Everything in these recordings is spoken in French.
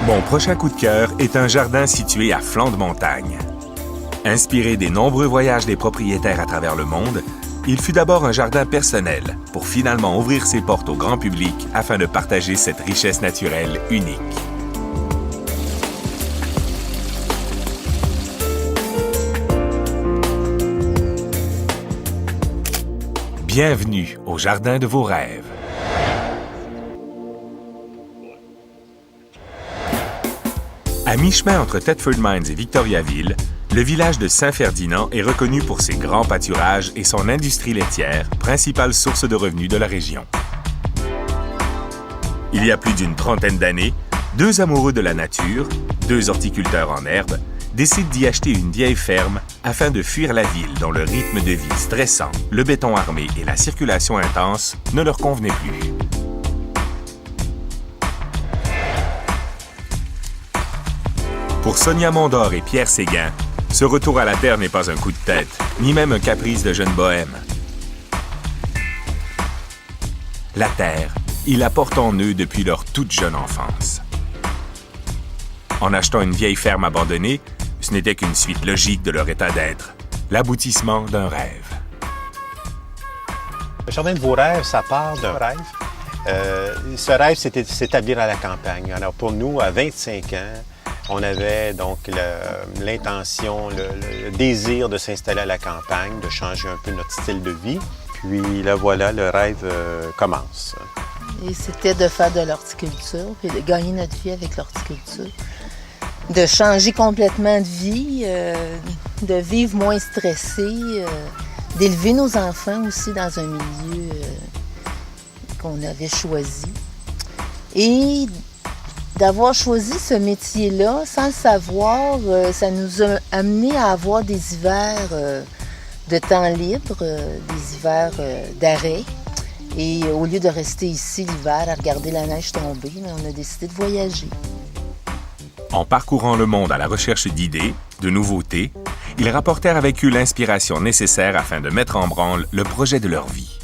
Mon prochain coup de cœur est un jardin situé à flanc de montagne. Inspiré des nombreux voyages des propriétaires à travers le monde, il fut d'abord un jardin personnel pour finalement ouvrir ses portes au grand public afin de partager cette richesse naturelle unique. Bienvenue au jardin de vos rêves. À mi-chemin entre Thetford Mines et Victoriaville, le village de Saint-Ferdinand est reconnu pour ses grands pâturages et son industrie laitière, principale source de revenus de la région. Il y a plus d'une trentaine d'années, deux amoureux de la nature, deux horticulteurs en herbe, décident d'y acheter une vieille ferme afin de fuir la ville dont le rythme de vie stressant, le béton armé et la circulation intense ne leur convenaient plus. Pour Sonia Mondor et Pierre Séguin, ce retour à la terre n'est pas un coup de tête, ni même un caprice de jeune bohème. La terre, ils la portent en eux depuis leur toute jeune enfance. En achetant une vieille ferme abandonnée, ce n'était qu'une suite logique de leur état d'être, l'aboutissement d'un rêve. Le jardin de vos rêves, ça part d'un rêve. Ce rêve, c'était de s'établir à la campagne. Alors pour nous, à 25 ans, on avait donc l'intention, le désir de s'installer à la campagne, de changer un peu notre style de vie. Puis là, voilà, le rêve commence. Et c'était de faire de l'horticulture, puis de gagner notre vie avec l'horticulture. De changer complètement de vie, de vivre moins stressé, d'élever nos enfants aussi dans un milieu qu'on avait choisi. Et d'avoir choisi ce métier-là, sans le savoir, ça nous a amené à avoir des hivers de temps libre, des hivers d'arrêt. Et au lieu de rester ici l'hiver à regarder la neige tomber, on a décidé de voyager. En parcourant le monde à la recherche d'idées, de nouveautés, ils rapportèrent avec eux l'inspiration nécessaire afin de mettre en branle le projet de leur vie,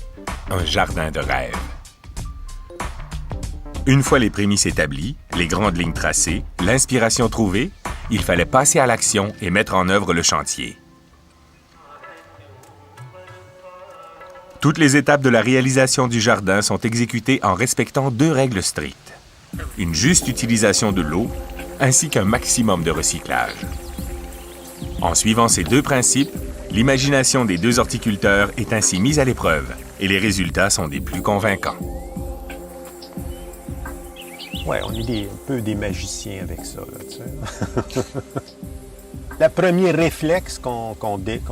un jardin de rêve. Une fois les prémices établies, les grandes lignes tracées, l'inspiration trouvée, il fallait passer à l'action et mettre en œuvre le chantier. Toutes les étapes de la réalisation du jardin sont exécutées en respectant deux règles strictes. Une juste utilisation de l'eau, ainsi qu'un maximum de recyclage. En suivant ces deux principes, l'imagination des deux horticulteurs est ainsi mise à l'épreuve et les résultats sont des plus convaincants. Oui, on est un peu des magiciens avec ça, là, tu sais. Le premier réflexe qu'on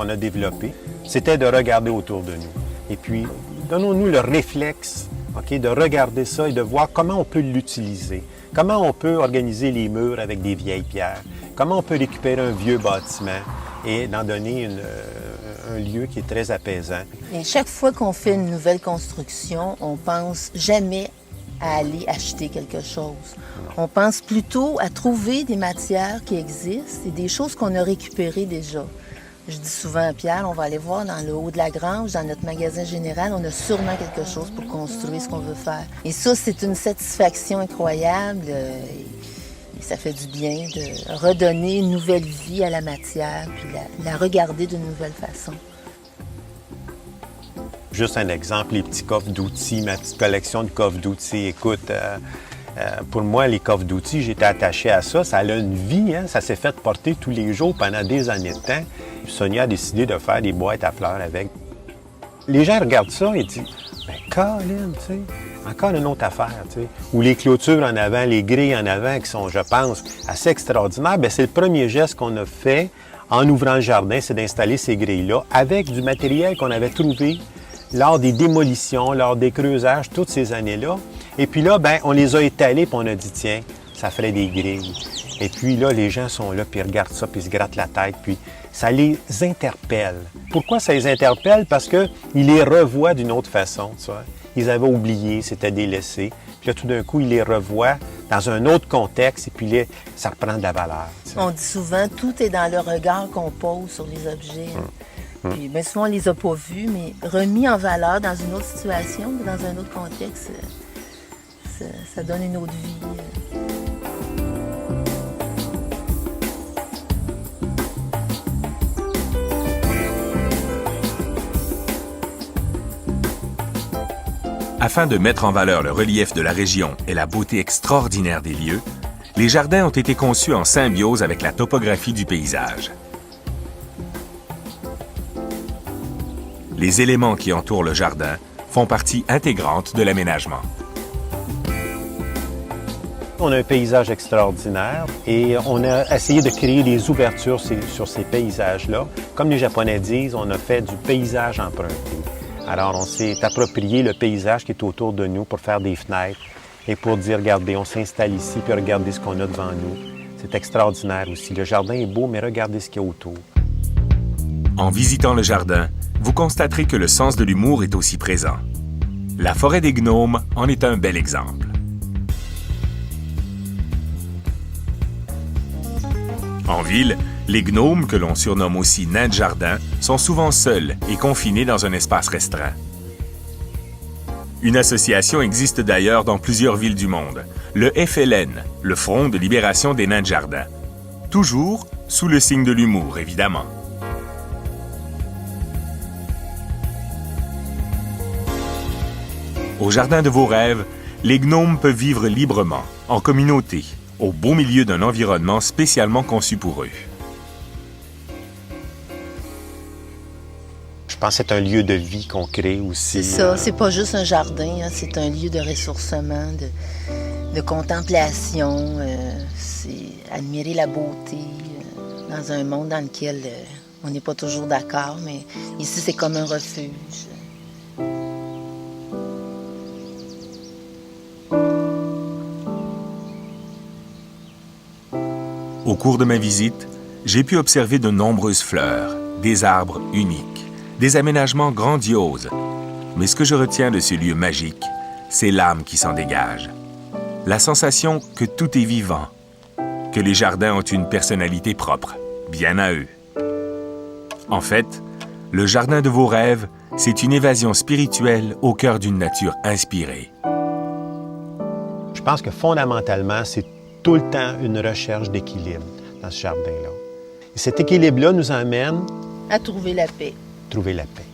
a développé, c'était de regarder autour de nous. Et puis, donnons-nous le réflexe, OK, de regarder ça et de voir comment on peut l'utiliser. Comment on peut organiser les murs avec des vieilles pierres. Comment on peut récupérer un vieux bâtiment et en donner un lieu qui est très apaisant. Et chaque fois qu'on fait une nouvelle construction, on pense jamais à aller acheter quelque chose. On pense plutôt à trouver des matières qui existent et des choses qu'on a récupérées déjà. Je dis souvent à Pierre, on va aller voir dans le haut de la grange, dans notre magasin général, on a sûrement quelque chose pour construire ce qu'on veut faire. Et ça, c'est une satisfaction incroyable et ça fait du bien de redonner une nouvelle vie à la matière puis la regarder d'une nouvelle façon. Juste un exemple, les petits coffres d'outils, ma petite collection de coffres d'outils. Écoute, pour moi, les coffres d'outils, j'étais attaché à ça. Ça a une vie, hein? Ça s'est fait porter tous les jours pendant des années de temps. Sonia a décidé de faire des boîtes à fleurs avec. Les gens regardent ça et disent « Ben, Colin, tu sais, encore une autre affaire, tu sais. » Ou les clôtures en avant, les grilles en avant qui sont, je pense, assez extraordinaires. Bien, c'est le premier geste qu'on a fait en ouvrant le jardin, c'est d'installer ces grilles-là avec du matériel qu'on avait trouvé lors des démolitions, lors des creusages, toutes ces années-là. Et puis là, ben, on les a étalés, puis on a dit, tiens, ça ferait des grilles. Et puis là, les gens sont là, puis ils regardent ça, puis ils se grattent la tête, puis ça les interpelle. Pourquoi ça les interpelle? Parce qu'ils les revoient d'une autre façon, tu vois. Ils avaient oublié, c'était délaissé. Puis là, tout d'un coup, ils les revoient dans un autre contexte, et puis là, ça reprend de la valeur. Tu sais. On dit souvent, tout est dans le regard qu'on pose sur les objets. Puis bien souvent, on les a pas vus, mais remis en valeur dans une autre situation, dans un autre contexte, ça donne une autre vie. Afin de mettre en valeur le relief de la région et la beauté extraordinaire des lieux, les jardins ont été conçus en symbiose avec la topographie du paysage. Les éléments qui entourent le jardin font partie intégrante de l'aménagement. On a un paysage extraordinaire et on a essayé de créer des ouvertures sur ces paysages-là. Comme les Japonais disent, on a fait du paysage emprunté. Alors, on s'est approprié le paysage qui est autour de nous pour faire des fenêtres et pour dire, regardez, on s'installe ici, puis regardez ce qu'on a devant nous. C'est extraordinaire aussi. Le jardin est beau, mais regardez ce qu'il y a autour. En visitant le jardin, vous constaterez que le sens de l'humour est aussi présent. La forêt des gnomes en est un bel exemple. En ville, les gnomes, que l'on surnomme aussi nains de jardin, sont souvent seuls et confinés dans un espace restreint. Une association existe d'ailleurs dans plusieurs villes du monde, le FLN, le Front de libération des nains de jardin. Toujours sous le signe de l'humour, évidemment. Au jardin de vos rêves, les gnomes peuvent vivre librement, en communauté, au beau milieu d'un environnement spécialement conçu pour eux. Je pense que c'est un lieu de vie qu'on crée aussi. C'est ça, c'est pas juste un jardin, hein, c'est un lieu de ressourcement, de contemplation, c'est admirer la beauté dans un monde dans lequel on n'est pas toujours d'accord, mais ici c'est comme un refuge. Au cours de ma visite, j'ai pu observer de nombreuses fleurs, des arbres uniques, des aménagements grandioses. Mais ce que je retiens de ce lieu magique, c'est l'âme qui s'en dégage. La sensation que tout est vivant, que les jardins ont une personnalité propre, bien à eux. En fait, le jardin de vos rêves, c'est une évasion spirituelle au cœur d'une nature inspirée. Je pense que fondamentalement, c'est tout le temps une recherche d'équilibre dans ce jardin-là. Et cet équilibre-là nous amène À trouver la paix. à trouver la paix.